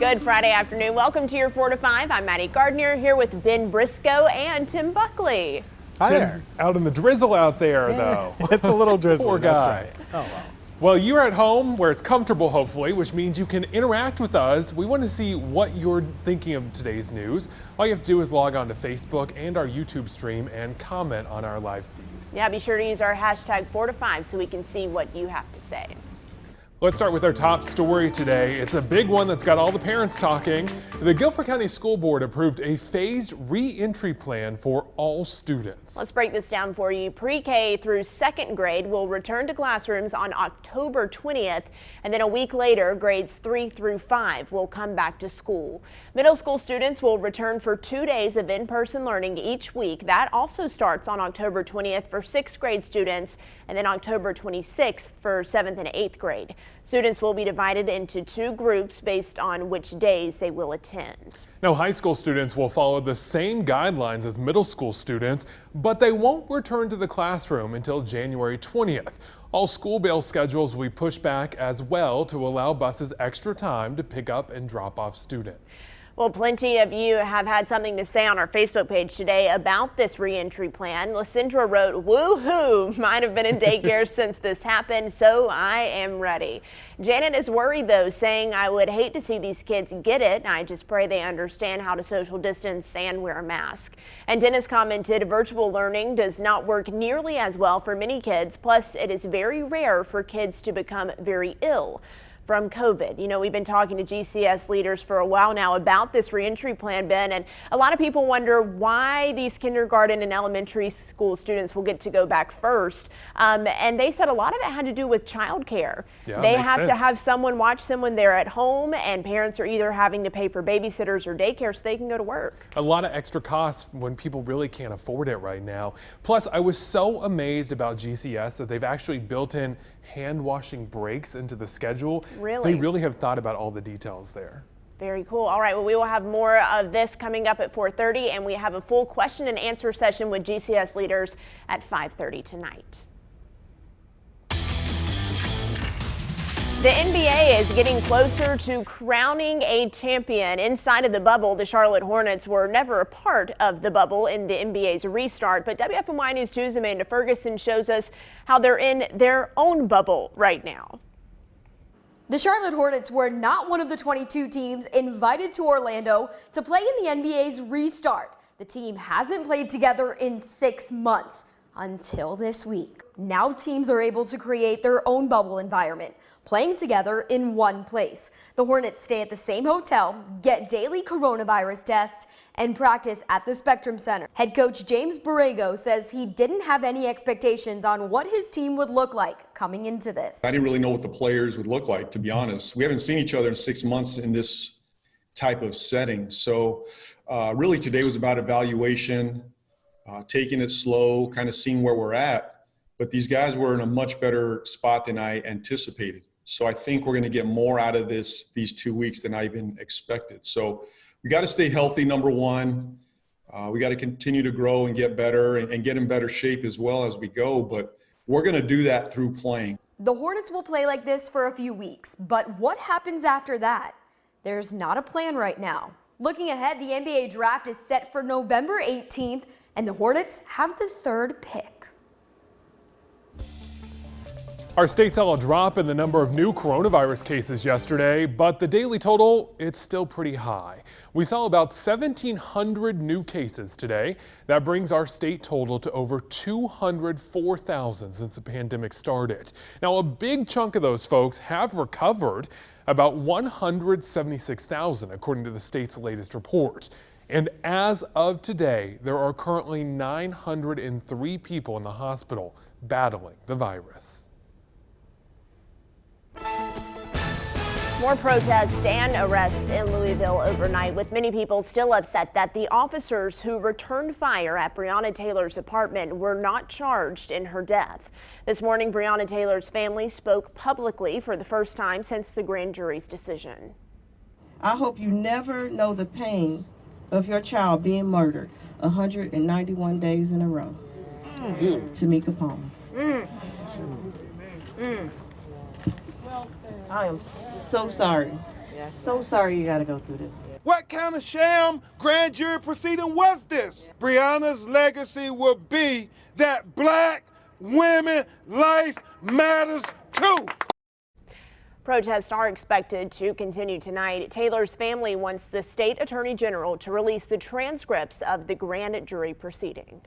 Good Friday afternoon. Welcome to your 4 to 5. I'm Maddie Gardner here with Ben Briscoe and Tim Buckley. Hi Tim, there. out in the drizzle out there, though. It's a little drizzly. Poor guy. That's right. Oh, well. Well, you're at home where it's comfortable, hopefully, which means you can interact with us. We want to see what you're thinking of today's news. All you have to do is log on to Facebook and our YouTube stream and comment on our live feeds. Yeah, be sure to use our hashtag 4 to 5 so we can see what you have to say. Let's start with our top story today. It's a big one that's got all the parents talking. The Guilford County School Board approved a phased re-entry plan for all students. Let's break this down for you. Pre-K through second grade will return to classrooms on October 20th, and then a week later, grades 3 through 5 will come back to school. Middle school students will return for 2 days of in-person learning each week. That also starts on October 20th for 6th grade students, and then October 26th for 7th and 8th grade. Students will be divided into 2 groups based on which days they will attend. Now, high school students will follow the same guidelines as middle school students, but they won't return to the classroom until January 20th. All school bell schedules will be pushed back as well to allow buses extra time to pick up and drop off students. Well, plenty of you have had something to say on our Facebook page today about this reentry plan. Lysandra wrote, "Woohoo! Might have been in daycare since this happened, so I am ready." Janet is worried though, saying, "I would hate to see these kids get it. I just pray they understand how to social distance and wear a mask." And Dennis commented, "Virtual learning does not work nearly as well for many kids. Plus, it is very rare for kids to become very ill from COVID." You know, we've been talking to GCS leaders for a while now about this reentry plan, Ben, and a lot of people wonder why these kindergarten and elementary school students will get to go back first. And they said a lot of it had to do with childcare. Yeah, they makes have to sense. have someone watch them when they're at home, and parents are either having to pay for babysitters or daycare so they can go to work. A lot of extra costs when people really can't afford it right now. Plus, I was so amazed about GCS that they've actually built in hand washing breaks into the schedule. Really? They really have thought about all the details there. Very cool. All right, well, we will have more of this coming up at 4:30, and we have a full question and answer session with GCS leaders at 5:30 tonight. The NBA is getting closer to crowning a champion. Inside of the bubble, the Charlotte Hornets were never a part of the bubble in the NBA's restart, but WFMY News 2's Amanda Ferguson shows us how they're in their own bubble right now. The Charlotte Hornets were not one of the 22 teams invited to Orlando to play in the NBA's restart. The team hasn't played together in 6 months until this week. Now teams are able to create their own bubble environment, playing together in one place. The Hornets stay at the same hotel, get daily coronavirus tests, and practice at the Spectrum Center. Head coach James Borrego says he didn't have any expectations on what his team would look like coming into this. I didn't really know what the players would look like, to be honest. We haven't seen each other in 6 months in this type of setting. So really today was about evaluation, taking it slow, kind of seeing where we're at. But these guys were in a much better spot than I anticipated. So I think we're going to get more out of these 2 weeks than I even expected. So we got to stay healthy, number one. We got to continue to grow and get better and get in better shape as well as we go. But we're going to do that through playing. The Hornets will play like this for a few weeks, but what happens after that? There's not a plan right now. Looking ahead, the NBA draft is set for November 18th, and the Hornets have the 3rd pick. Our state saw a drop in the number of new coronavirus cases yesterday, but the daily total, it's still pretty high. We saw about 1,700 new cases today. That brings our state total to over 204,000 since the pandemic started. Now, a big chunk of those folks have recovered, about 176,000 according to the state's latest report. And as of today, there are currently 903 people in the hospital battling the virus. More protests and arrests in Louisville overnight, with many people still upset that the officers who returned fire at Breonna Taylor's apartment were not charged in her death. This morning, Breonna Taylor's family spoke publicly for the first time since the grand jury's decision. I hope you never know the pain of your child being murdered 191 days in a row. Tamika Palmer. I am so sorry So sorry you got to go through this. What kind of sham grand jury proceeding was this? Breonna's legacy will be that black women life matters too. Protests are expected to continue tonight. Taylor's family wants the state attorney general to release the transcripts of the grand jury proceeding.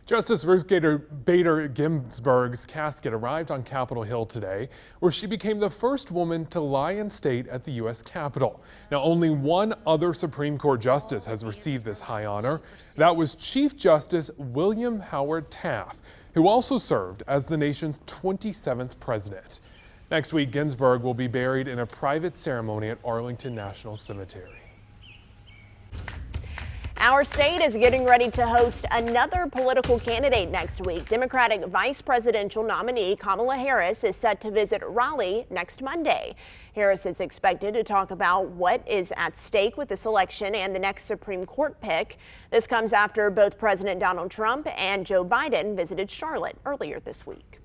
Justice Ruth Bader Ginsburg's casket arrived on Capitol Hill today, where she became the first woman to lie in state at the U.S. Capitol. Now, only one other Supreme Court justice has received this high honor. That was Chief Justice William Howard Taft, who also served as the nation's 27th president. Next week, Ginsburg will be buried in a private ceremony at Arlington National Cemetery. Our state is getting ready to host another political candidate next week. Democratic vice presidential nominee Kamala Harris is set to visit Raleigh next Monday. Harris is expected to talk about what is at stake with this election and the next Supreme Court pick. This comes after both President Donald Trump and Joe Biden visited Charlotte earlier this week.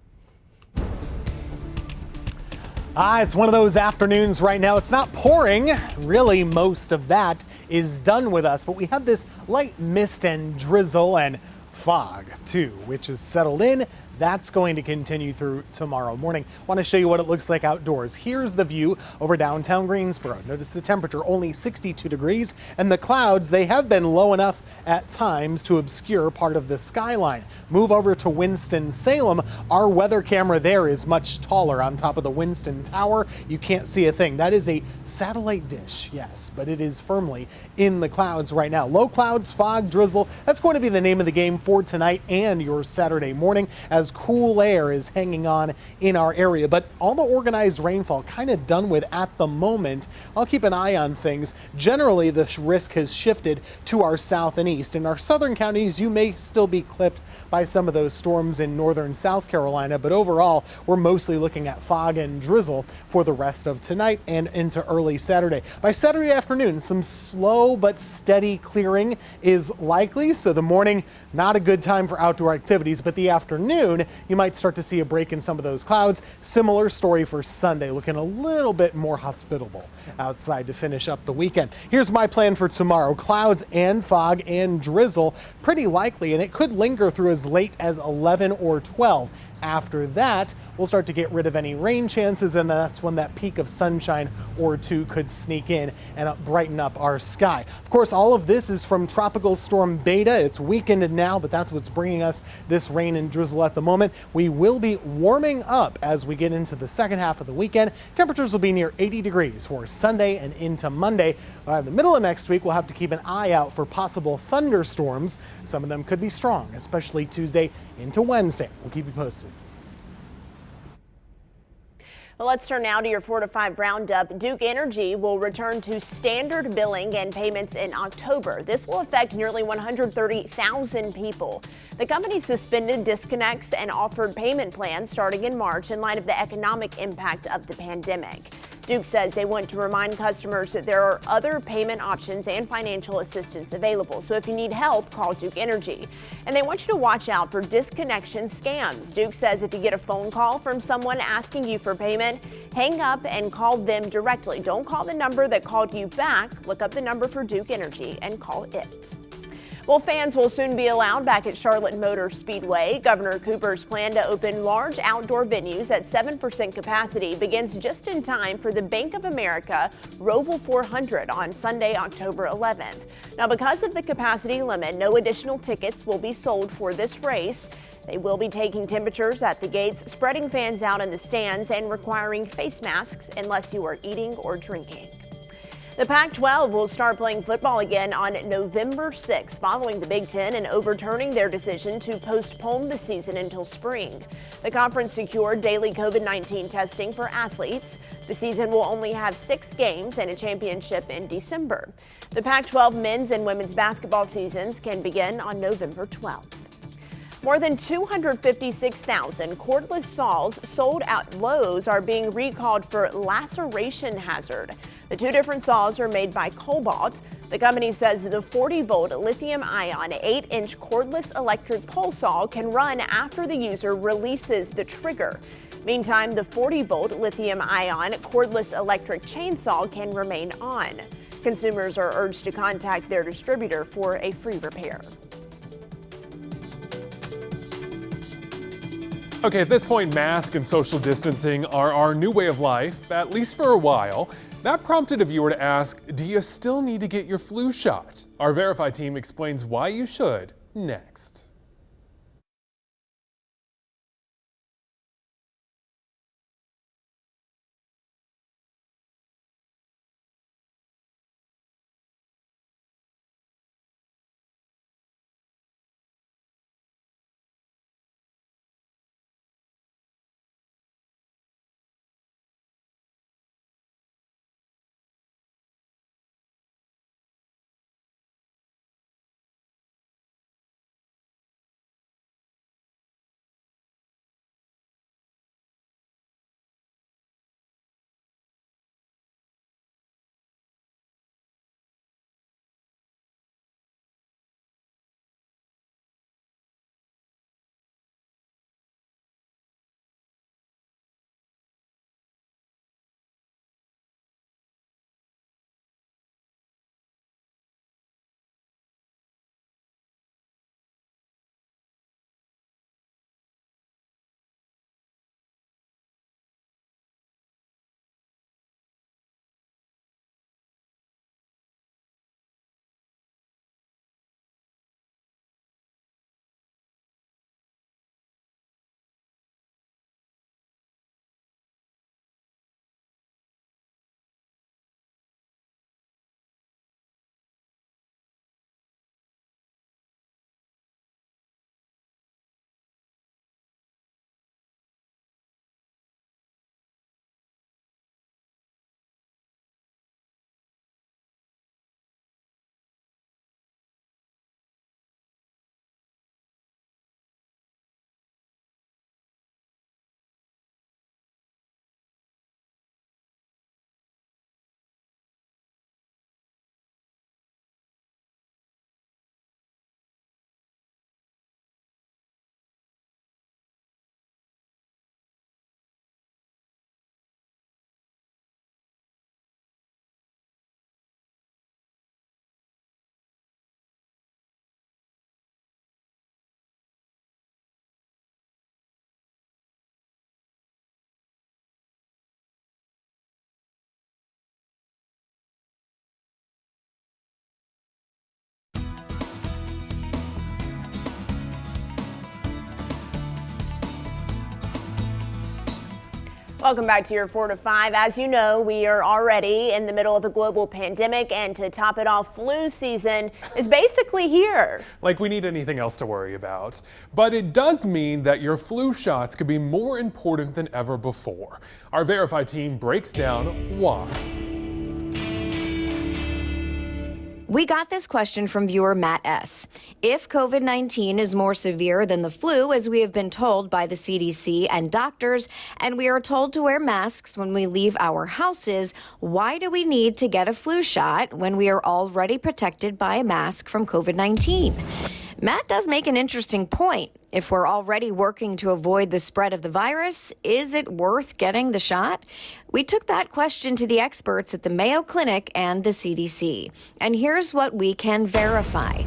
It's one of those afternoons right now. It's not pouring. Really, most of that is done with us, but we have this light mist and drizzle and fog too, which has settled in. That's going to continue through tomorrow morning. Want to show you what it looks like outdoors. Here's the view over downtown Greensboro. Notice the temperature only 62 degrees and the clouds, they have been low enough at times to obscure part of the skyline. Move over to Winston-Salem. Our weather camera there is much taller on top of the Winston Tower. You can't see a thing. That is a satellite dish, yes, but it is firmly in the clouds right now. Low clouds, fog, drizzle. That's going to be the name of the game for tonight and your Saturday morning as cool air is hanging on in our area, but all the organized rainfall kind of done with at the moment. I'll keep an eye on things. Generally, the risk has shifted to our south and east. In our southern counties, you may still be clipped by some of those storms in northern South Carolina, but overall, we're mostly looking at fog and drizzle for the rest of tonight and into early Saturday. By Saturday afternoon, some slow but steady clearing is likely, so the morning, not a good time for outdoor activities, but the afternoon, you might start to see a break in some of those clouds. Similar story for Sunday, looking a little bit more hospitable outside to finish up the weekend. Here's my plan for tomorrow. Clouds and fog and drizzle, pretty likely, and it could linger through as late as 11 or 12. After that, we'll start to get rid of any rain chances, and that's when that peak of sunshine or two could sneak in and brighten up our sky. Of course, all of this is from Tropical Storm Beta. It's weakened now, but that's what's bringing us this rain and drizzle at the moment. We will be warming up as we get into the second half of the weekend. Temperatures will be near 80 degrees for Sunday and into Monday. By the middle of next week, we'll have to keep an eye out for possible thunderstorms. Some of them could be strong, especially Tuesday into Wednesday. We'll keep you posted. Well, let's turn now to your 4 to 5 roundup. Duke Energy will return to standard billing and payments in October. This will affect nearly 130,000 people. The company suspended disconnects and offered payment plans starting in March in light of the economic impact of the pandemic. Duke says they want to remind customers that there are other payment options and financial assistance available. So if you need help, call Duke Energy. And they want you to watch out for disconnection scams. Duke says if you get a phone call from someone asking you for payment, hang up and call them directly. Don't call the number that called you back. Look up the number for Duke Energy and call it. Well, fans will soon be allowed back at Charlotte Motor Speedway. Governor Cooper's plan to open large outdoor venues at 7% capacity begins just in time for the Bank of America Roval 400 on Sunday, October 11th. Now, because of the capacity limit, no additional tickets will be sold for this race. They will be taking temperatures at the gates, spreading fans out in the stands, and requiring face masks unless you are eating or drinking. The Pac-12 will start playing football again on November 6th, following the Big Ten and overturning their decision to postpone the season until spring. The conference secured daily COVID-19 testing for athletes. The season will only have 6 games and a championship in December. The Pac-12 men's and women's basketball seasons can begin on November 12th. More than 256,000 cordless saws sold at Lowe's are being recalled for laceration hazard. The 2 different saws are made by Cobalt. The company says the 40-volt lithium-ion 8-inch cordless electric pole saw can run after the user releases the trigger. Meantime, the 40-volt lithium-ion cordless electric chainsaw can remain on. Consumers are urged to contact their distributor for a free repair. Okay, at this point, masks and social distancing are our new way of life, at least for a while. That prompted a viewer to ask, do you still need to get your flu shot? Our Verify team explains why you should next. Welcome back to your 4 to 5. As you know, we are already in the middle of a global pandemic, and to top it off, flu season is basically here. Like we need anything else to worry about. But it does mean that your flu shots could be more important than ever before. Our Verify team breaks down why. We got this question from viewer Matt S. If COVID-19 is more severe than the flu, as we have been told by the CDC and doctors, and we are told to wear masks when we leave our houses, why do we need to get a flu shot when we are already protected by a mask from COVID-19? Matt does make an interesting point. If we're already working to avoid the spread of the virus, is it worth getting the shot? We took that question to the experts at the Mayo Clinic and the CDC. And here's what we can verify.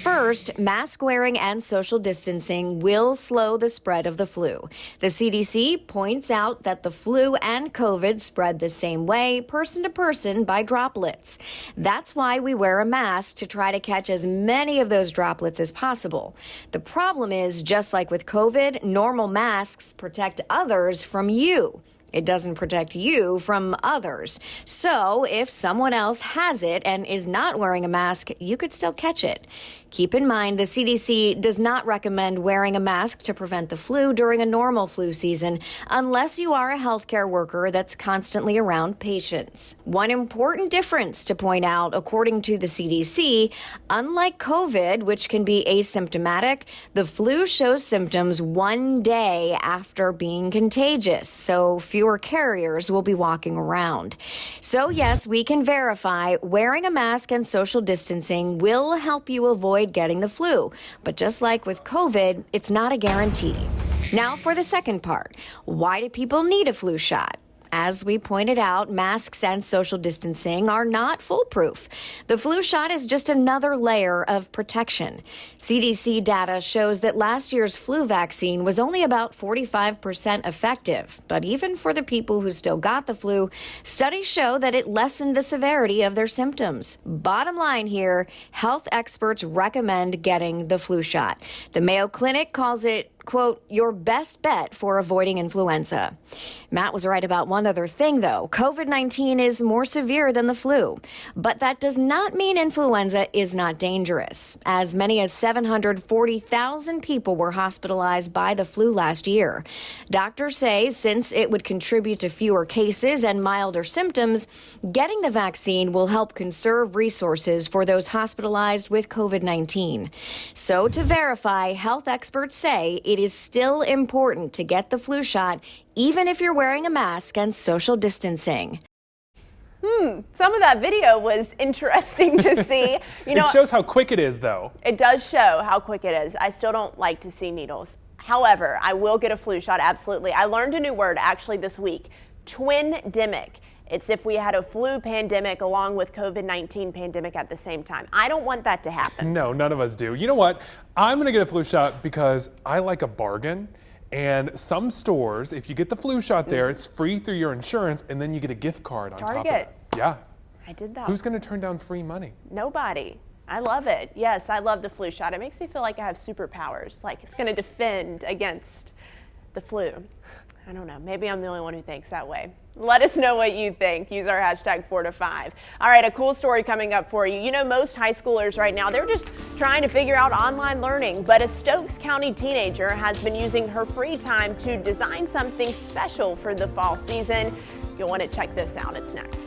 First, mask wearing and social distancing will slow the spread of the flu. The CDC points out that the flu and COVID spread the same way, person to person, by droplets. That's why we wear a mask, to try to catch as many of those droplets as possible. The problem is, just like with COVID, normal masks protect others from you. It doesn't protect you from others. So if someone else has it and is not wearing a mask, you could still catch it. Keep in mind, the CDC does not recommend wearing a mask to prevent the flu during a normal flu season, unless you are a healthcare worker that's constantly around patients. One important difference to point out, according to the CDC, unlike COVID, which can be asymptomatic, the flu shows symptoms one day after being contagious, so fewer carriers will be walking around. So yes, we can verify wearing a mask and social distancing will help you avoid getting the flu. But just like with COVID, it's not a guarantee. Now for the second part. Why do people need a flu shot? As we pointed out, masks and social distancing are not foolproof. The flu shot is just another layer of protection. CDC data shows that last year's flu vaccine was only about 45% effective. But even for the people who still got the flu, studies show that it lessened the severity of their symptoms. Bottom line here, health experts recommend getting the flu shot. The Mayo Clinic calls it, quote, your best bet for avoiding influenza. Matt was right about one other thing, though. COVID-19 is more severe than the flu. But that does not mean influenza is not dangerous. As many as 740,000 people were hospitalized by the flu last year. Doctors say since it would contribute to fewer cases and milder symptoms, getting the vaccine will help conserve resources for those hospitalized with COVID-19. So to verify, health experts say it is still important to get the flu shot, even if you're wearing a mask and social distancing. Some of that video was interesting to see. It shows how quick it is, though. It does show how quick it is. I still don't like to see needles. However, I will get a flu shot, absolutely. I learned a new word actually this week, twin-demic. It's if we had a flu pandemic along with COVID-19 pandemic at the same time. I don't want that to happen. No, none of us do. You know what? I'm going to get a flu shot because I like a bargain. And some stores, if you get the flu shot there, it's free through your insurance, and then you get a gift card on top of it. Yeah. I did that. Who's going to turn down free money? Nobody. I love it. Yes, I love the flu shot. It makes me feel like I have superpowers, like it's going to defend against the flu. I don't know. Maybe I'm the only one who thinks that way. Let us know what you think. Use our hashtag 4 to 5. All right, a cool story coming up for you. You know, most high schoolers right now, they're just trying to figure out online learning. But a Stokes County teenager has been using her free time to design something special for the fall season. You'll want to check this out. It's next.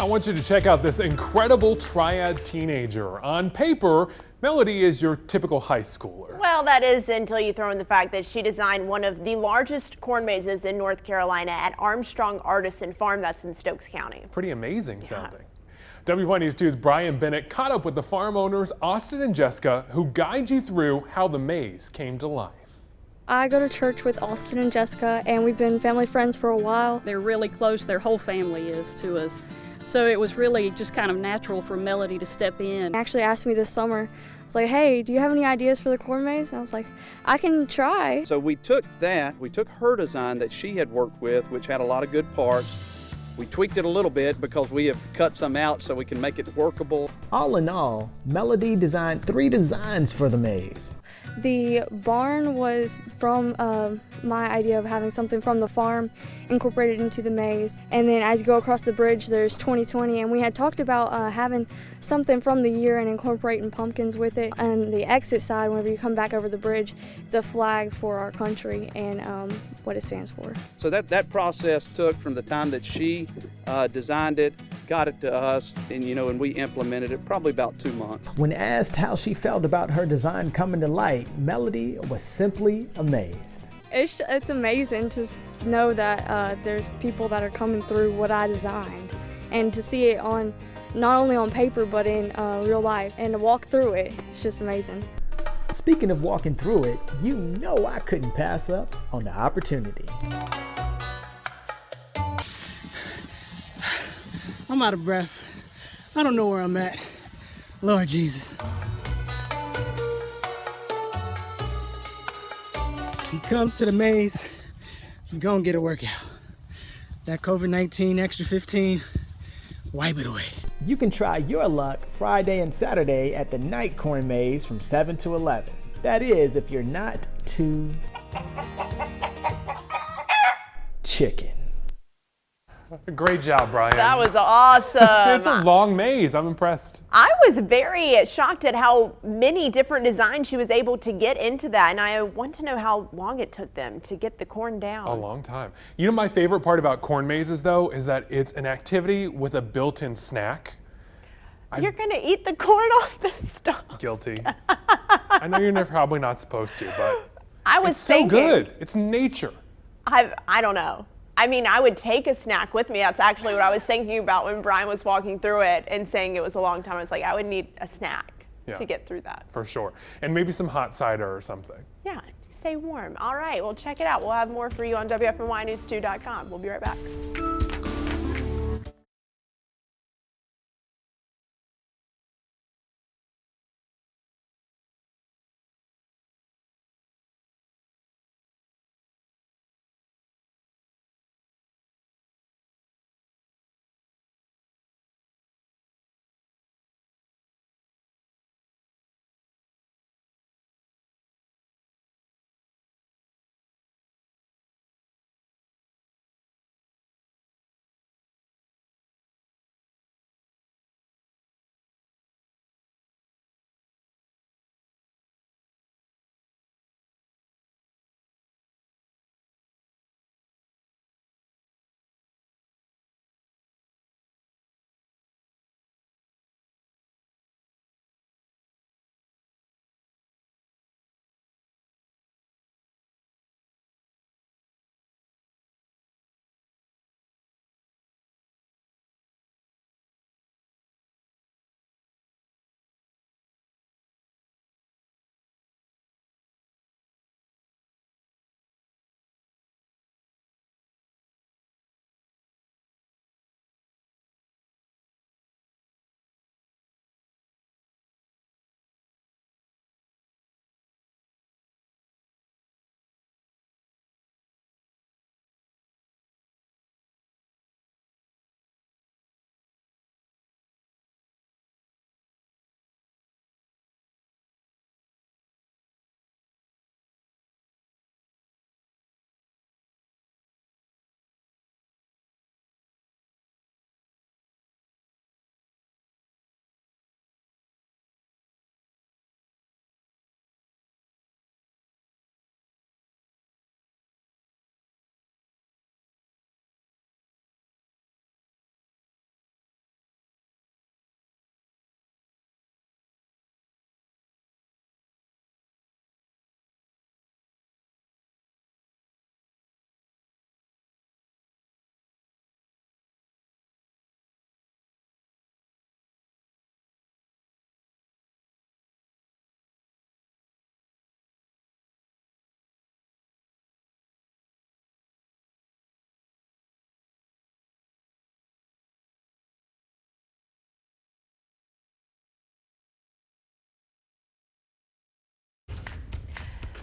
I want you to check out this incredible triad teenager. On paper, Melody is your typical high schooler. Well, that is until you throw in the fact that she designed one of the largest corn mazes in North Carolina at Armstrong Artisan Farm, that's in Stokes County. Pretty amazing sounding. WY News 2's Brian Bennett caught up with the farm owners, Austin and Jessica, who guide you through how the maze came to life. I go to church with Austin and Jessica, and we've been family friends for a while. They're really close, their whole family is to us. So it was really just kind of natural for Melody to step in. He actually asked me this summer, it's like, hey, do you have any ideas for the corn maze? And I was like, I can try. So we took her design that she had worked with, which had a lot of good parts. We tweaked it a little bit because we have cut some out so we can make it workable. All in all, Melody designed 3 designs for the maze. The barn was from my idea of having something from the farm incorporated into the maze. And then as you go across the bridge, there's 2020, and we had talked about having something from the year and incorporating pumpkins with it. And the exit side, whenever you come back over the bridge, it's a flag for our country and what it stands for. So that process took from the time that she designed it, got it to us, and we implemented it probably about 2 months. When asked how she felt about her design coming to light, Melody was simply amazed. It's amazing to know that there's people that are coming through what I designed, and to see it on not only on paper but in real life, and to walk through it. It's just amazing. Speaking of walking through it, I couldn't pass up on the opportunity. I'm out of breath. I don't know where I'm at. Lord Jesus. If you come to the maze, you're gonna get a workout. That COVID-19 extra 15, wipe it away. You can try your luck Friday and Saturday at the night corn maze from 7 to 11. That is, if you're not too chicken. Great job, Brian. That was awesome. It's a long maze. I'm impressed. I was very shocked at how many different designs she was able to get into that, and I want to know how long it took them to get the corn down. A long time. You know, my favorite part about corn mazes, though, is that it's an activity with a built-in snack. You're going to eat the corn off the stalk. Guilty. I know you're probably not supposed to, but it's thinking, so good. It's nature. I don't know. I mean, I would take a snack with me. That's actually what I was thinking about when Brian was walking through it and saying it was a long time. I was like, I would need a snack to get through that. For sure. And maybe some hot cider or something. Yeah, stay warm. All right, well, check it out. We'll have more for you on WFNYnews2.com. We'll be right back.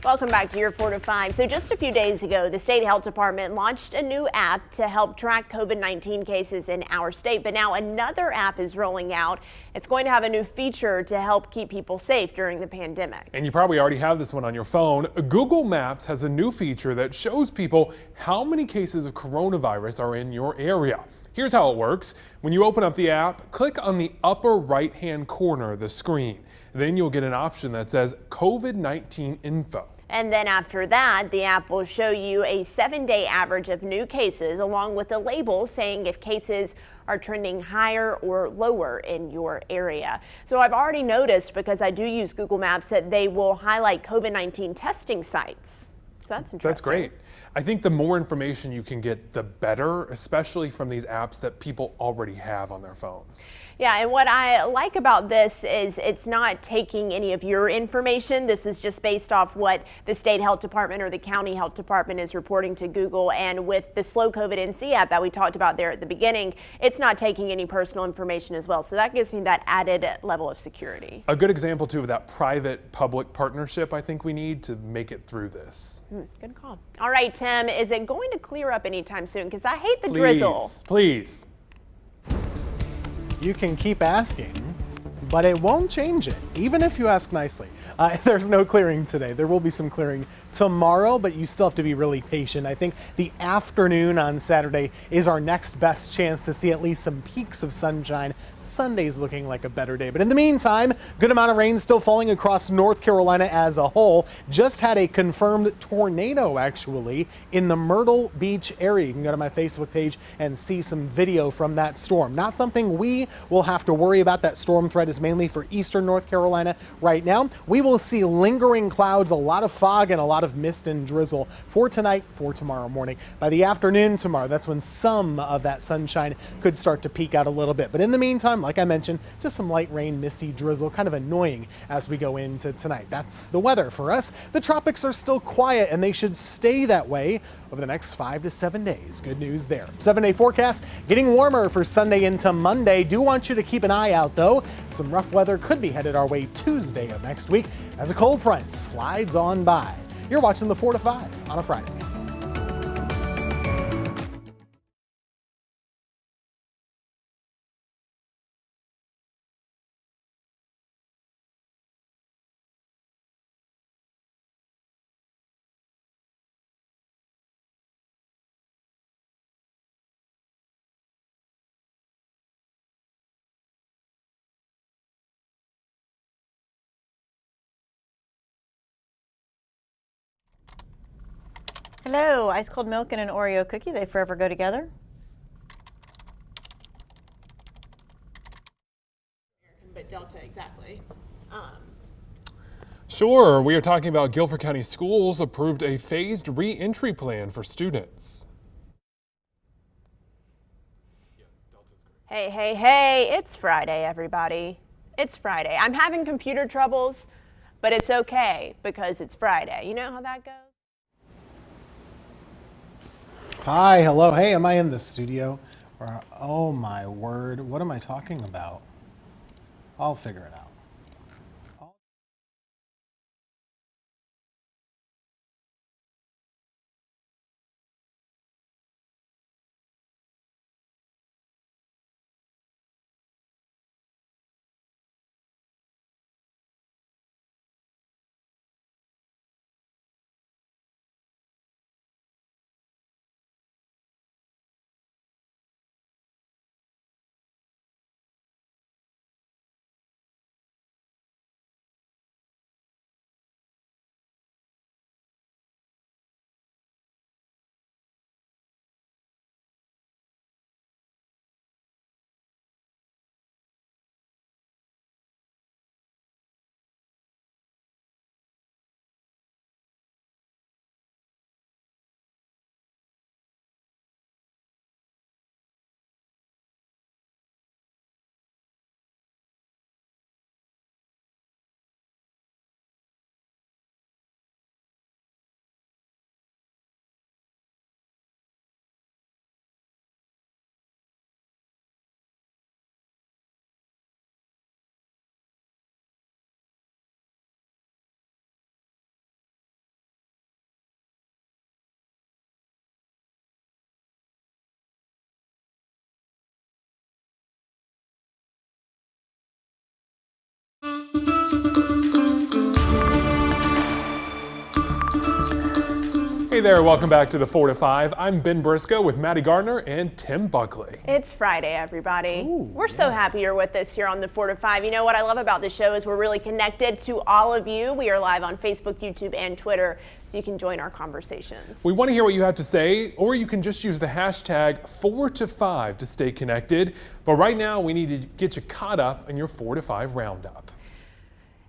Welcome back to your 4 to 5. So just a few days ago, the state health department launched a new app to help track COVID-19 cases in our state. But now another app is rolling out. It's going to have a new feature to help keep people safe during the pandemic. And you probably already have this one on your phone. Google Maps has a new feature that shows people how many cases of coronavirus are in your area. Here's how it works. When you open up the app, click on the upper right-hand corner of the screen. Then you'll get an option that says COVID-19 info. And then after that, the app will show you a 7-day average of new cases along with a label saying if cases are trending higher or lower in your area. So I've already noticed, because I do use Google Maps, that they will highlight COVID-19 testing sites. So that's interesting. That's great. I think the more information you can get, the better, especially from these apps that people already have on their phones. Yeah, and what I like about this is it's not taking any of your information. This is just based off what the state health department or the county health department is reporting to Google. And with the Slow COVID NC app that we talked about there at the beginning, it's not taking any personal information as well. So that gives me that added level of security. A good example too of that private-public partnership I think we need to make it through this. Good call. All right, Tim, is it going to clear up anytime soon? Because I hate the drizzle. Please. You can keep asking, but it won't change it, even if you ask nicely. There's no clearing today. There will be some clearing tomorrow, but you still have to be really patient. I think the afternoon on Saturday is our next best chance to see at least some peaks of sunshine. Sunday's looking like a better day. But in the meantime, good amount of rain still falling across North Carolina as a whole. Just had a confirmed tornado, actually, in the Myrtle Beach area. You can go to my Facebook page and see some video from that storm. Not something we will have to worry about. That storm threat is mainly for eastern North Carolina right now. We will see lingering clouds, a lot of fog, and a lot of mist and drizzle for tonight, for tomorrow morning. By the afternoon tomorrow, that's when some of that sunshine could start to peek out a little bit. But in the meantime, like I mentioned, just some light rain, misty drizzle, kind of annoying as we go into tonight. That's the weather for us. The tropics are still quiet, and they should stay that way over the next 5 to 7 days. Good news there. 7-day forecast getting warmer for Sunday into Monday. Do want you to keep an eye out, though. Some rough weather could be headed our way Tuesday of next week as a cold front slides on by. You're watching the 4 to 5 on a Friday. Hello, ice cold milk and an Oreo cookie, they forever go together. But Delta, exactly. Sure, we are talking about Guilford County Schools approved a phased re-entry plan for students. Hey, hey, hey, it's Friday, everybody. It's Friday. I'm having computer troubles, but it's okay because it's Friday. You know how that goes? Hi, hello, hey, am I in the studio? Or, oh my word, what am I talking about? I'll figure it out. Hey there, welcome back to the 4 to 5. I'm Ben Briscoe with Maddie Gardner and Tim Buckley. It's Friday, everybody. We're so happy you're with us here on the 4 to 5. You know what I love about the show is we're really connected to all of you. We are live on Facebook, YouTube, and Twitter, so you can join our conversations. We want to hear what you have to say, or you can just use the hashtag 4 to 5 to stay connected. But right now, we need to get you caught up in your 4 to 5 roundup.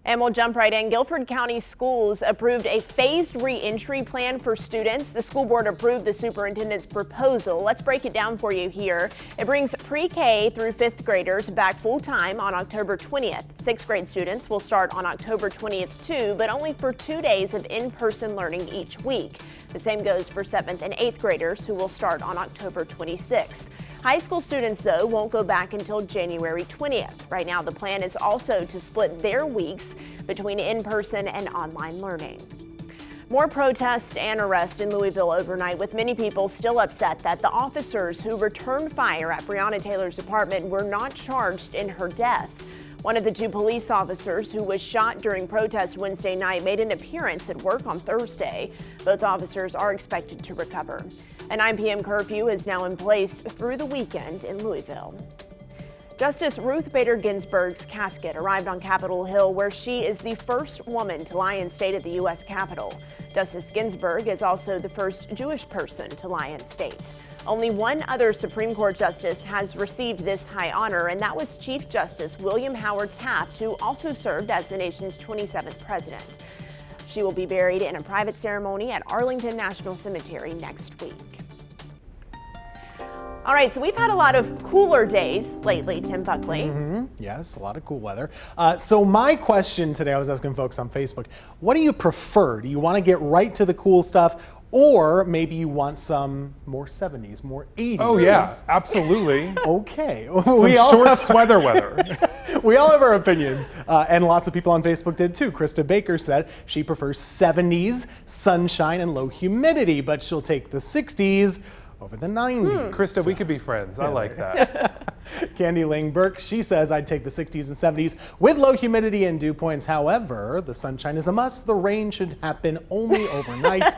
And we'll jump right in. Guilford County Schools approved a phased re-entry plan for students. The school board approved the superintendent's proposal. Let's break it down for you here. It brings pre-K through 5th graders back full-time on October 20th. 6th grade students will start on October 20th too, but only for 2 days of in-person learning each week. The same goes for 7th and 8th graders, who will start on October 26th. High school students, though, won't go back until January 20th. Right now, the plan is also to split their weeks between in-person and online learning. More protests and arrests in Louisville overnight, with many people still upset that the officers who returned fire at Breonna Taylor's apartment were not charged in her death. One of the 2 police officers who was shot during protest Wednesday night made an appearance at work on Thursday. Both officers are expected to recover. A 9 p.m. curfew is now in place through the weekend in Louisville. Justice Ruth Bader Ginsburg's casket arrived on Capitol Hill, where she is the first woman to lie in state at the U.S. Capitol. Justice Ginsburg is also the first Jewish person to lie in state. Only one other Supreme Court justice has received this high honor, and that was Chief Justice William Howard Taft, who also served as the nation's 27th president. She will be buried in a private ceremony at Arlington National Cemetery next week. All right, so we've had a lot of cooler days lately, Tim Buckley. Yes, a lot of cool weather. So my question today, I was asking folks on Facebook, what do you prefer? Do you want to get right to the cool stuff, or maybe you want some more 70s, more 80s? Oh yeah, absolutely. Okay. Some short sweater weather. We all have our opinions, and lots of people on Facebook did too. Krista Baker said she prefers 70s, sunshine, and low humidity, but she'll take the 60s over the 90s. Krista, we could be friends. I like that. Candy Ling Burke, she says, I'd take the 60s and 70s with low humidity and dew points. However, the sunshine is a must. The rain should happen only overnight,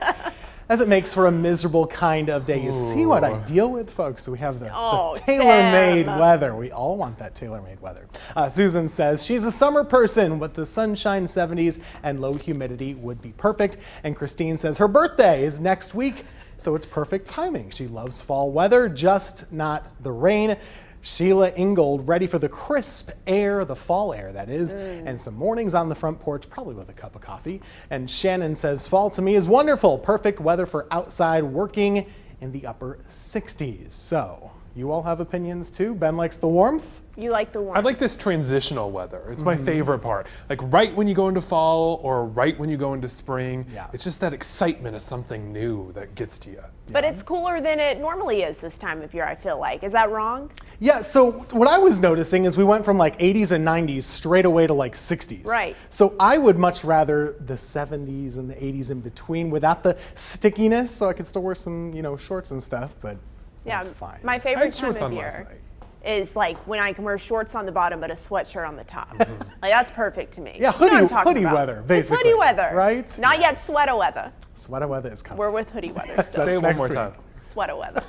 as it makes for a miserable kind of day. You see what I deal with, folks? We have the tailor-made weather. We all want that tailor-made weather. Susan says she's a summer person with the sunshine, 70s, and low humidity would be perfect. And Christine says her birthday is next week, so it's perfect timing. She loves fall weather, just not the rain. Sheila Ingold, ready for the crisp air, the fall air that is, and some mornings on the front porch, probably with a cup of coffee. And Shannon says, fall to me is wonderful. Perfect weather for outside working in the upper 60s. So you all have opinions too? Ben likes the warmth. You like the warmth. I like this transitional weather. It's my favorite part. Like right when you go into fall or right when you go into spring, it's just that excitement of something new that gets to you. But it's cooler than it normally is this time of year, I feel like. Is that wrong? Yeah, so what I was noticing is we went from like 80s and 90s straight away to like 60s. Right. So I would much rather the 70s and the 80s in between without the stickiness, so I could still wear some, shorts and stuff, but that's fine. My favorite time of year is like when I can wear shorts on the bottom but a sweatshirt on the top. Like that's perfect to me. Yeah, hoodie weather, basically. It's hoodie weather. Right? Not yet sweater weather. Sweater weather is coming. We're with hoodie weather. Say it one more time. Sweater weather.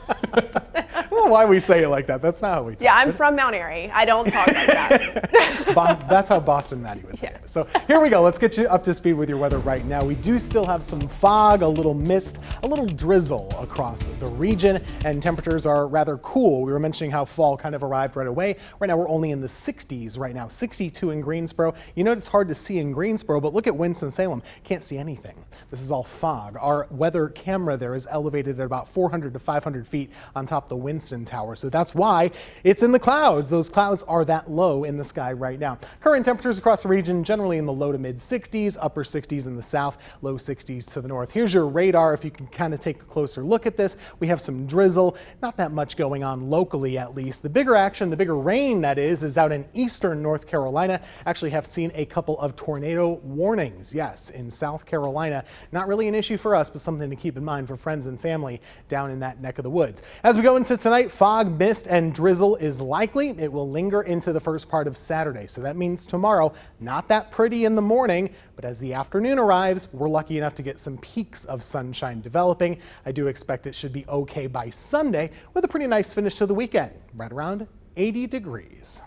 Well, why we say it like that? That's not how we talk. Yeah, I'm from Mount Airy. I don't talk like that. That's how Boston Maddie would say it. So here we go. Let's get you up to speed with your weather right now. We do still have some fog, a little mist, a little drizzle across the region, and temperatures are rather cool. We were mentioning how fall kind of arrived right away. Right now we're only in the 60s right now, 62 in Greensboro. You know it's hard to see in Greensboro, but look at Winston-Salem. Can't see anything. This is all fog. Our weather camera there is elevated at about 400 to 500 feet on top of the Winston Tower. So that's why it's in the clouds. Those clouds are that low in the sky right now. Current temperatures across the region generally in the low to mid 60s, upper 60s in the south, low 60s to the north. Here's your radar if you can kind of take a closer look at this. We have some drizzle, not that much going on locally at least. The bigger action, the bigger rain that is out in eastern North Carolina. Actually have seen a couple of tornado warnings. Yes, in South Carolina. Not really an issue for us, but something to keep in mind for friends and family down in that that neck of the woods. As we go into tonight, fog, mist, and drizzle is likely. It will linger into the first part of Saturday. So that means tomorrow, not that pretty in the morning, but as the afternoon arrives, we're lucky enough to get some peaks of sunshine developing. I do expect it should be okay by Sunday with a pretty nice finish to the weekend, right around 80 degrees.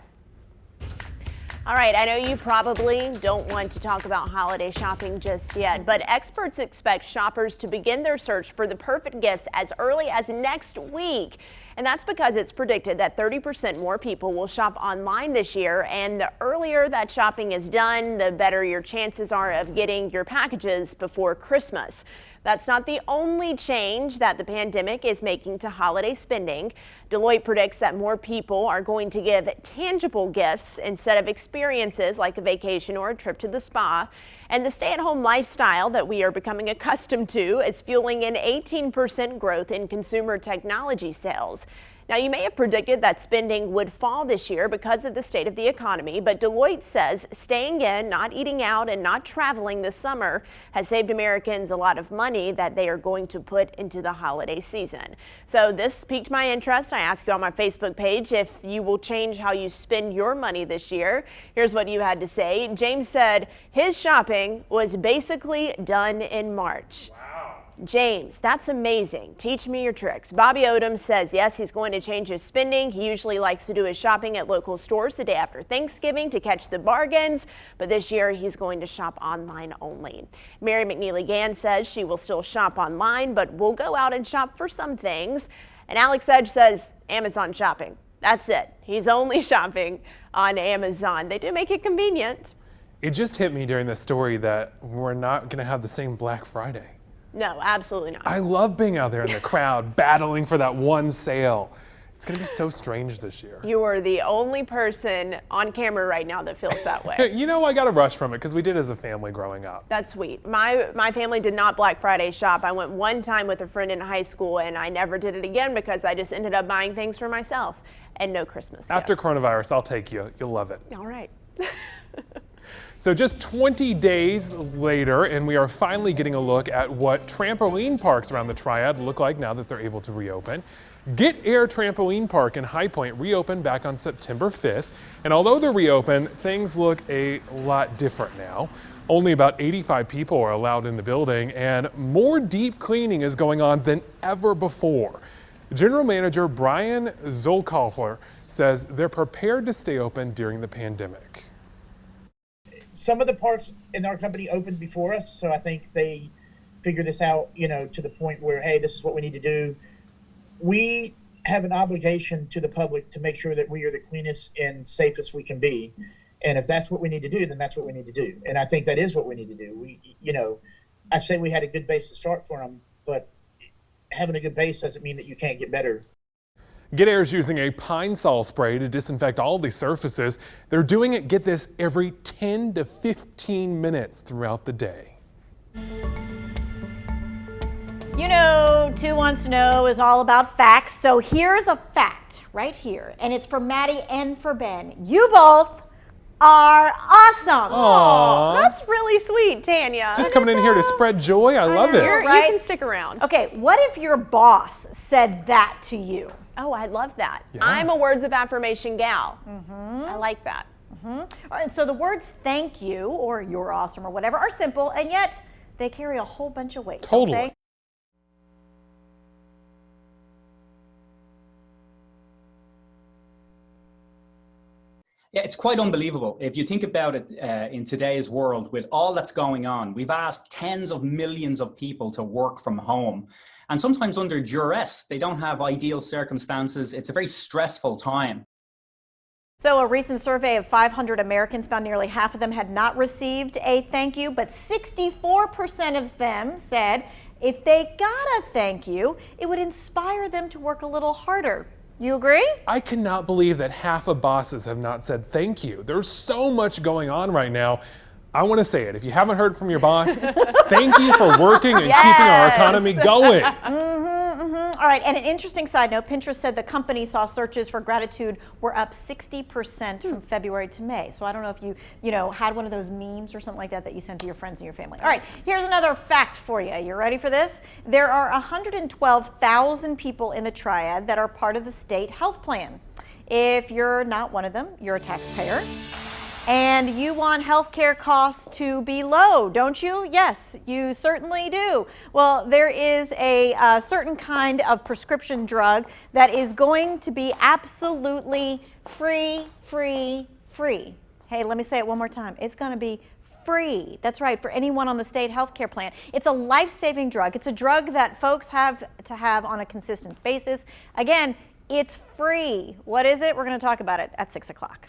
All right, I know you probably don't want to talk about holiday shopping just yet, but experts expect shoppers to begin their search for the perfect gifts as early as next week. And that's because it's predicted that 30% more people will shop online this year, and the earlier that shopping is done, the better your chances are of getting your packages before Christmas. That's not the only change that the pandemic is making to holiday spending. Deloitte predicts that more people are going to give tangible gifts instead of experiences like a vacation or a trip to the spa. And the stay-at-home lifestyle that we are becoming accustomed to is fueling an 18% growth in consumer technology sales. Now, you may have predicted that spending would fall this year because of the state of the economy, but Deloitte says staying in, not eating out, and not traveling this summer has saved Americans a lot of money that they are going to put into the holiday season. So this piqued my interest. I asked you on my Facebook page if you will change how you spend your money this year. Here's what you had to say. James said his shopping was basically done in March. James, that's amazing. Teach me your tricks. Bobby Odom says yes, he's going to change his spending. He usually likes to do his shopping at local stores the day after Thanksgiving to catch the bargains, but this year he's going to shop online only. Mary McNeely-Gann says she will still shop online, but will go out and shop for some things. And Alex Edge says Amazon shopping. That's it. He's only shopping on Amazon. They do make it convenient. It just hit me during this story that we're not going to have the same Black Friday. No, absolutely not. I love being out there in the crowd battling for that one sale. It's going to be so strange this year. You are the only person on camera right now that feels that way. You know, I got a rush from it because we did as a family growing up. That's sweet. My family did not Black Friday shop. I went one time with a friend in high school, and I never did it again because I just ended up buying things for myself and no Christmas After gifts. coronavirus, I'll take you. You'll love it. All right. So just 20 days later, and we are finally getting a look at what trampoline parks around the Triad look like now that they're able to reopen. Get Air Trampoline Park in High Point reopened back on September 5th. And although they're reopened, things look a lot different now. Only about 85 people are allowed in the building, and more deep cleaning is going on than ever before. General Manager Brian Zolkofler says they're prepared to stay open during the pandemic. Some of the parts in our company opened before us, so I think they figured this out, to the point where, hey, this is what we need to do. We have an obligation to the public to make sure that we are the cleanest and safest we can be. And if that's what we need to do, then that's what we need to do. And I think that is what we need to do. I say we had a good base to start for them, but having a good base doesn't mean that you can't get better. Get Air is using a Pine Sol spray to disinfect all the surfaces. They're doing it, get this, every 10 to 15 minutes throughout the day. You know, 2 Wants to Know is all about facts, so here's a fact right here, and it's for Maddie and for Ben. You both are awesome. Aww. That's really sweet, Tanya. Just coming in here to spread joy. I love it. Right? You can stick around. Okay, what if your boss said that to you? Oh, I love that. Yeah. I'm a words of affirmation gal. I like that. All right, so the words thank you or you're awesome or whatever are simple, and yet they carry a whole bunch of weight. Totally. Don't they? Yeah, it's quite unbelievable. If you think about it, in today's world, with all that's going on, we've asked tens of millions of people to work from home. And sometimes under duress, they don't have ideal circumstances. It's a very stressful time. So a recent survey of 500 Americans found nearly half of them had not received a thank you, but 64% of them said if they got a thank you, it would inspire them to work a little harder. You agree? I cannot believe that half of bosses have not said thank you. There's so much going on right now. I want to say it. If you haven't heard from your boss, thank you for working and keeping our economy going. All right, and an interesting side note, Pinterest said the company saw searches for gratitude were up 60% from February to May. So I don't know if you had one of those memes or something like that you send to your friends and your family. All right, here's another fact for you. You ready for this? There are 112,000 people in the triad that are part of the state health plan. If you're not one of them, you're a taxpayer. And you want healthcare costs to be low, don't you? Yes, you certainly do. Well, there is a certain kind of prescription drug that is going to be absolutely free. Hey, let me say it one more time. It's going to be free. That's right, for anyone on the state healthcare plan. It's a life-saving drug. It's a drug that folks have to have on a consistent basis. Again, it's free. What is it? We're going to talk about it at 6 o'clock.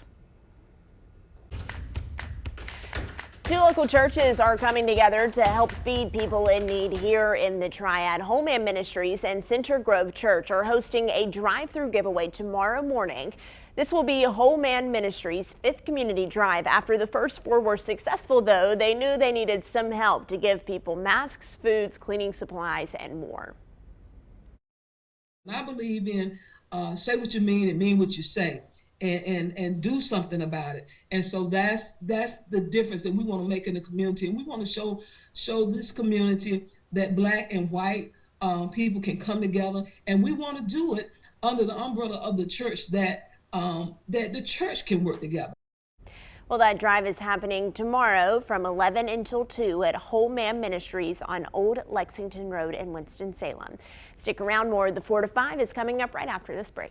Two local churches are coming together to help feed people in need here in the Triad. Homeland Ministries and Center Grove Church are hosting a drive-through giveaway tomorrow morning. This will be Homeland Ministries' 5th community drive. After the first 4 were successful, though, they knew they needed some help to give people masks, foods, cleaning supplies, and more. I believe in say what you mean and mean what you say. And do something about it. And so that's the difference that we want to make in the community. And we want to show this community that black and white people can come together. And we want to do it under the umbrella of the church, that the church can work together. Well, that drive is happening tomorrow from 11 until 2 at Homeland Ministries on Old Lexington Road in Winston-Salem. Stick around, more of the 4 to 5 is coming up right after this break.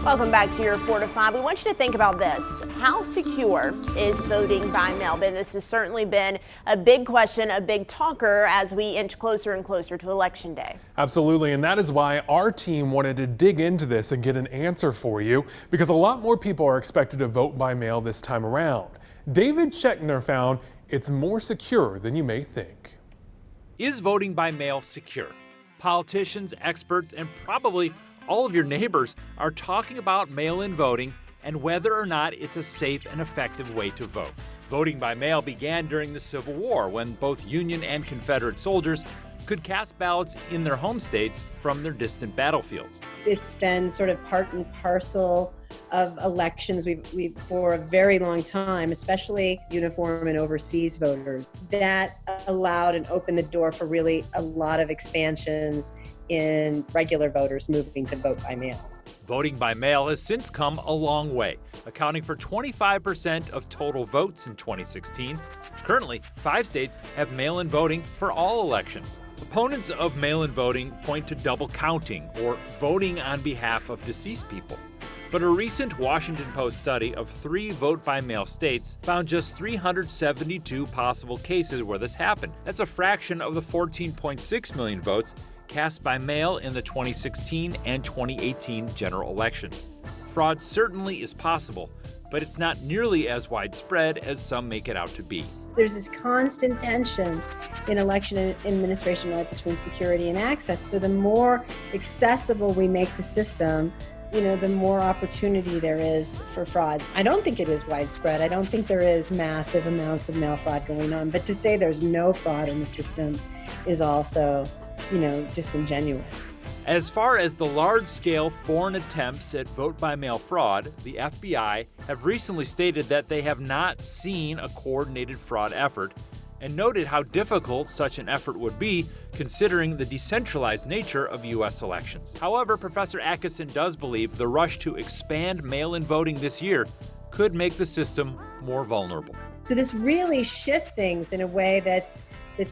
Welcome back to your 4 to 5. We want you to think about this. How secure is voting by mail? This has certainly been a big question, a big talker as we inch closer and closer to Election Day. Absolutely, and that is why our team wanted to dig into this and get an answer for you, because a lot more people are expected to vote by mail this time around. David Scheckner found it's more secure than you may think. Is voting by mail secure? Politicians, experts, and probably All of your neighbors are talking about mail-in voting and whether or not it's a safe and effective way to vote. Voting by mail began during the Civil War when both Union and Confederate soldiers could cast ballots in their home states from their distant battlefields. It's been sort of part and parcel of elections we've for a very long time, especially uniform and overseas voters. That allowed and opened the door for really a lot of expansions in regular voters moving to vote by mail. Voting by mail has since come a long way, accounting for 25% of total votes in 2016. Currently, 5 states have mail-in voting for all elections. Opponents of mail-in voting point to double counting or voting on behalf of deceased people. But a recent Washington Post study of 3 vote-by-mail states found just 372 possible cases where this happened. That's a fraction of the 14.6 million votes cast by mail in the 2016 and 2018 general elections. Fraud certainly is possible, but it's not nearly as widespread as some make it out to be. There's this constant tension in election administration right between security and access. So the more accessible we make the system, the more opportunity there is for fraud. I don't think it is widespread. I don't think there is massive amounts of mail fraud going on. But to say there's no fraud in the system is also, disingenuous. As far as the large-scale foreign attempts at vote-by-mail fraud, the FBI have recently stated that they have not seen a coordinated fraud effort and noted how difficult such an effort would be considering the decentralized nature of U.S. elections. However, Professor Atkinson does believe the rush to expand mail-in voting this year could make the system more vulnerable. So this really shifts things in a way that's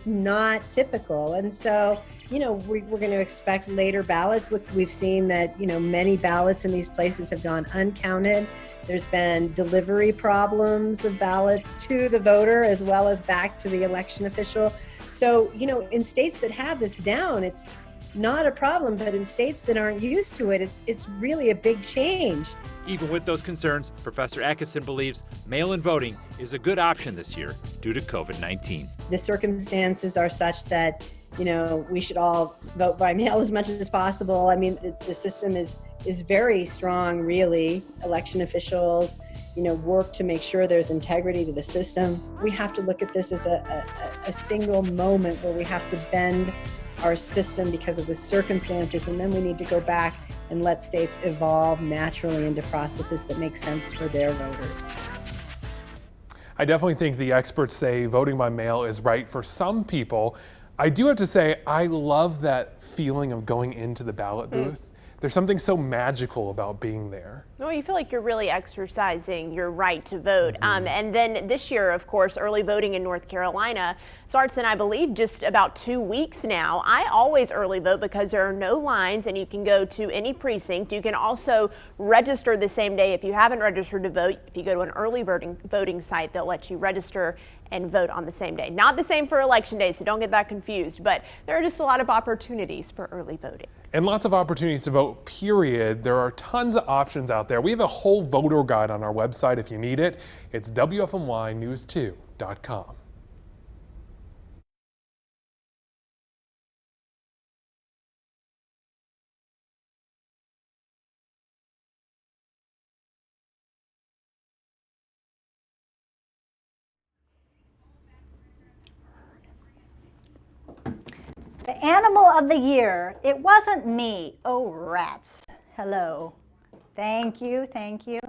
not typical. And so, we're going to expect later ballots. Look, we've seen that, many ballots in these places have gone uncounted. There's been delivery problems of ballots to the voter as well as back to the election official. So, in states that have this down, it's not a problem, but in states that aren't used to it, it's really a big change. Even with those concerns, Professor Atkinson believes mail-in voting is a good option this year due to COVID-19. The circumstances are such that, we should all vote by mail as much as possible. I mean, the system is very strong, really. Election officials, work to make sure there's integrity to the system. We have to look at this as a single moment where we have to bend our system because of the circumstances, and then we need to go back and let states evolve naturally into processes that make sense for their voters. I definitely think the experts say voting by mail is right for some people. I do have to say, I love that feeling of going into the ballot booth. There's something so magical about being there. Well, you feel like you're really exercising your right to vote. And then this year, of course, early voting in North Carolina starts in, I believe, just about 2 weeks now. I always early vote because there are no lines and you can go to any precinct. You can also register the same day if you haven't registered to vote. If you go to an early voting site, they'll let you register and vote on the same day. Not the same for election day, so don't get that confused, but there are just a lot of opportunities for early voting. And lots of opportunities to vote, period. There are tons of options out there. We have a whole voter guide on our website if you need it. It's WFMYnews2.com. The animal of the year, it wasn't me. Oh, rats. Hello. Thank you, thank you.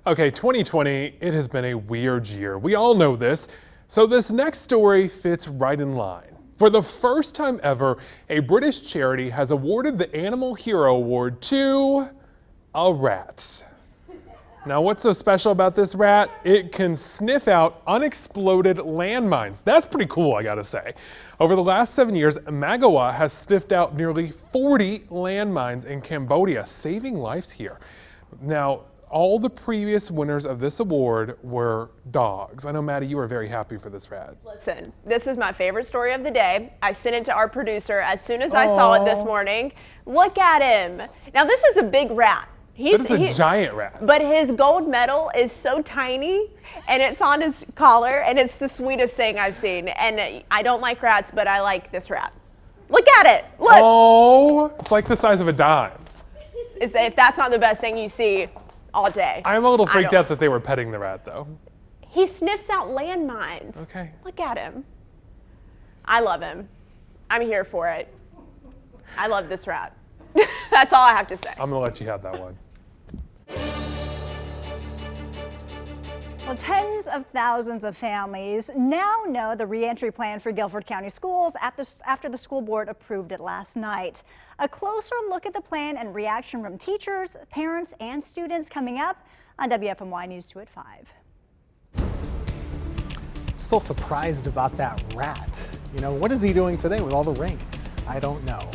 Okay, 2020, it has been a weird year. We all know this. So this next story fits right in line. For the first time ever, a British charity has awarded the Animal Hero Award to a rat. Now, what's so special about this rat? It can sniff out unexploded landmines. That's pretty cool, I gotta say. Over the last 7 years, Magawa has sniffed out nearly 40 landmines in Cambodia, saving lives here. Now, all the previous winners of this award were dogs. I know, Maddie, you were very happy for this rat. Listen, this is my favorite story of the day. I sent it to our producer as soon as I saw it this morning. Look at him. Now, this is a big rat. It's a giant rat. But his gold medal is so tiny, and it's on his collar, and it's the sweetest thing I've seen. And I don't like rats, but I like this rat. Look at it. Look. Oh, it's like the size of a dime. If that's not the best thing you see all day. I'm a little freaked out that they were petting the rat, though. He sniffs out landmines. Okay. Look at him. I love him. I'm here for it. I love this rat. That's all I have to say. I'm gonna let you have that one. Well, tens of thousands of families now know the reentry plan for Guilford County Schools after the school board approved it last night. A closer look at the plan and reaction from teachers, parents, and students coming up on WFMY News 2 at 5. Still surprised about that rat. You know, what is he doing today with all the rain? I don't know.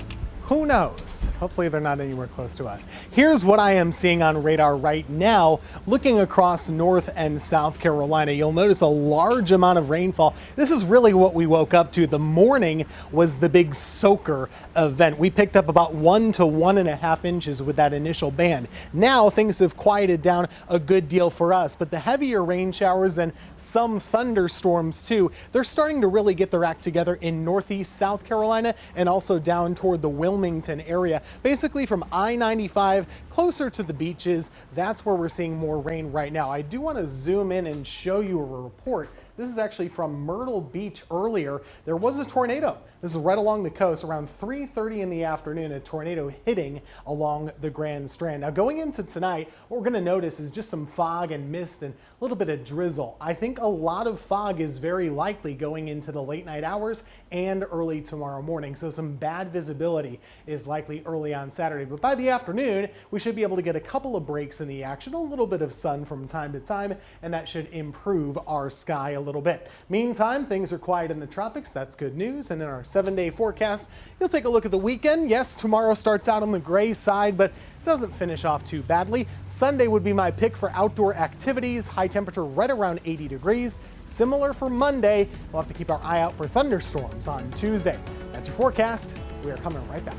Who knows? Hopefully they're not anywhere close to us. Here's what I am seeing on radar right now. Looking across North and South Carolina, you'll notice a large amount of rainfall. This is really what we woke up to. The morning was the big soaker event. We picked up about 1 to 1.5 inches with that initial band. Now things have quieted down a good deal for us, but the heavier rain showers and some thunderstorms too, they're starting to really get their act together in Northeast South Carolina and also down toward the Wilmington area. Basically from I-95 closer to the beaches, that's where we're seeing more rain right now. I do want to zoom in and show you a report. This is actually from Myrtle Beach earlier. There was a tornado. This is right along the coast around 3:30 in the afternoon, a tornado hitting along the Grand Strand. Now going into tonight, what we're going to notice is just some fog and mist and a little bit of drizzle. I think a lot of fog is very likely going into the late night hours and early tomorrow morning. So some bad visibility is likely early on Saturday. But by the afternoon, we should be able to get a couple of breaks in the action, a little bit of sun from time to time, and that should improve our sky a little bit. Meantime, things are quiet in the tropics. That's good news. And in our 7-day forecast, you'll take a look at the weekend. Yes, tomorrow starts out on the gray side, but doesn't finish off too badly. Sunday would be my pick for outdoor activities. High temperature right around 80 degrees. Similar for Monday. We'll have to keep our eye out for thunderstorms on Tuesday. That's your forecast. We are coming right back.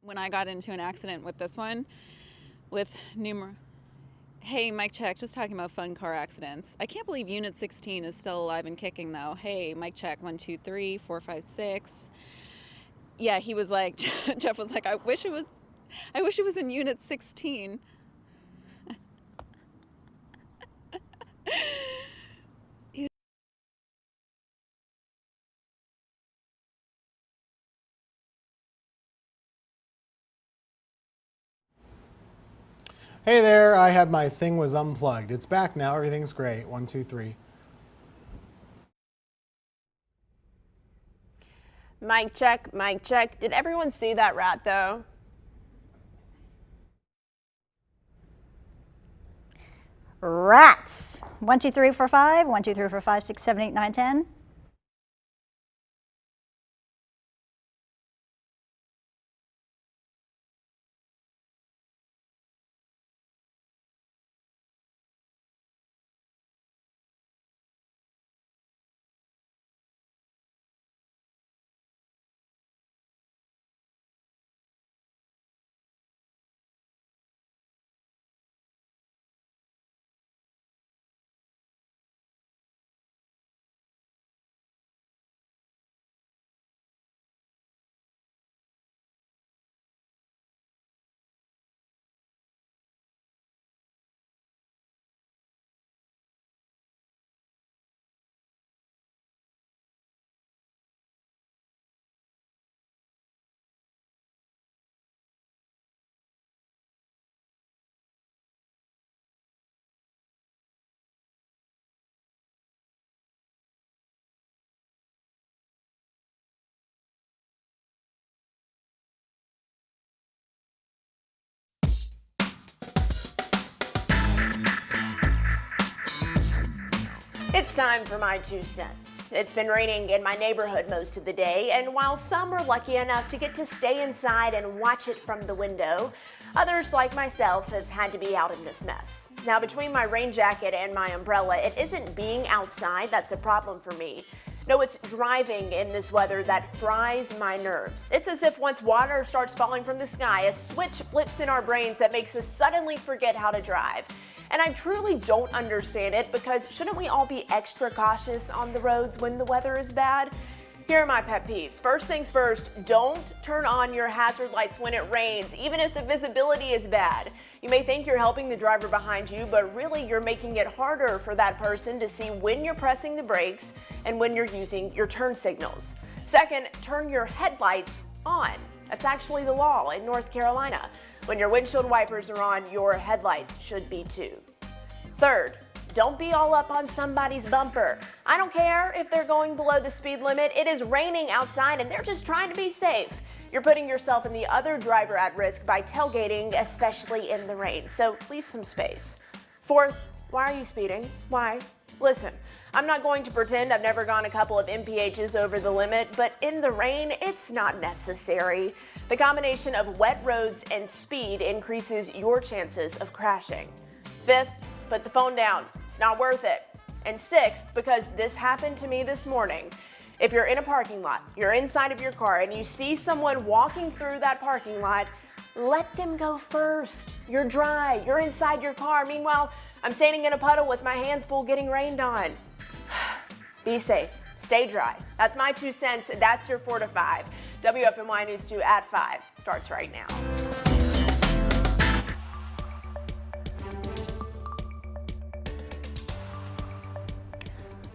When I got into an accident with this one, with Hey, mic check, just talking about fun car accidents. I can't believe Unit 16 is still alive and kicking though. Hey, mic check, 1, 2, 3, 4, 5, 6. Yeah, he was like, Jeff was like, I wish it was in Unit 16. Hey there, I had my thing was unplugged. It's back now, everything's great. 1, 2, 3. Mic check, mic check. Did everyone see that rat though? Rats. 1, 2, 3, 4, 5. 1, 2, 3, 4, 5, 6, 7, 8, 9, 10. It's time for my 2 cents. It's been raining in my neighborhood most of the day, and while some are lucky enough to get to stay inside and watch it from the window, others like myself have had to be out in this mess. Now, between my rain jacket and my umbrella, it isn't being outside that's a problem for me. No, it's driving in this weather that fries my nerves. It's as if once water starts falling from the sky, a switch flips in our brains that makes us suddenly forget how to drive. And I truly don't understand it, because shouldn't we all be extra cautious on the roads when the weather is bad? Here are my pet peeves. First things first, don't turn on your hazard lights when it rains, even if the visibility is bad. You may think you're helping the driver behind you, but really you're making it harder for that person to see when you're pressing the brakes and when you're using your turn signals. Second, turn your headlights on. That's actually the law in North Carolina. When your windshield wipers are on, your headlights should be too. Third, don't be all up on somebody's bumper. I don't care if they're going below the speed limit. It is raining outside and they're just trying to be safe. You're putting yourself and the other driver at risk by tailgating, especially in the rain. So leave some space. Fourth, why are you speeding? Why? Listen, I'm not going to pretend I've never gone a couple of MPHs over the limit, but in the rain, it's not necessary. The combination of wet roads and speed increases your chances of crashing. Fifth, put the phone down. It's not worth it. And sixth, because this happened to me this morning, if you're in a parking lot, you're inside of your car, and you see someone walking through that parking lot, let them go first. You're dry, you're inside your car. Meanwhile, I'm standing in a puddle with my hands full getting rained on. Be safe, stay dry. That's my 2 cents. That's your 4 to 5. WFMY News 2 at 5 starts right now.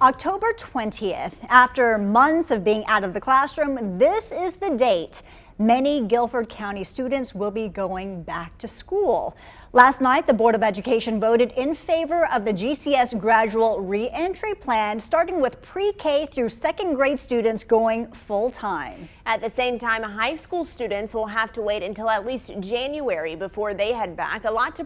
October 20th, after months of being out of the classroom, this is the date many Guilford County students will be going back to school. Last night, the Board of Education voted in favor of the GCS gradual re-entry plan, starting with pre-K through second grade students going full-time. At the same time, high school students will have to wait until at least January before they head back. A lot to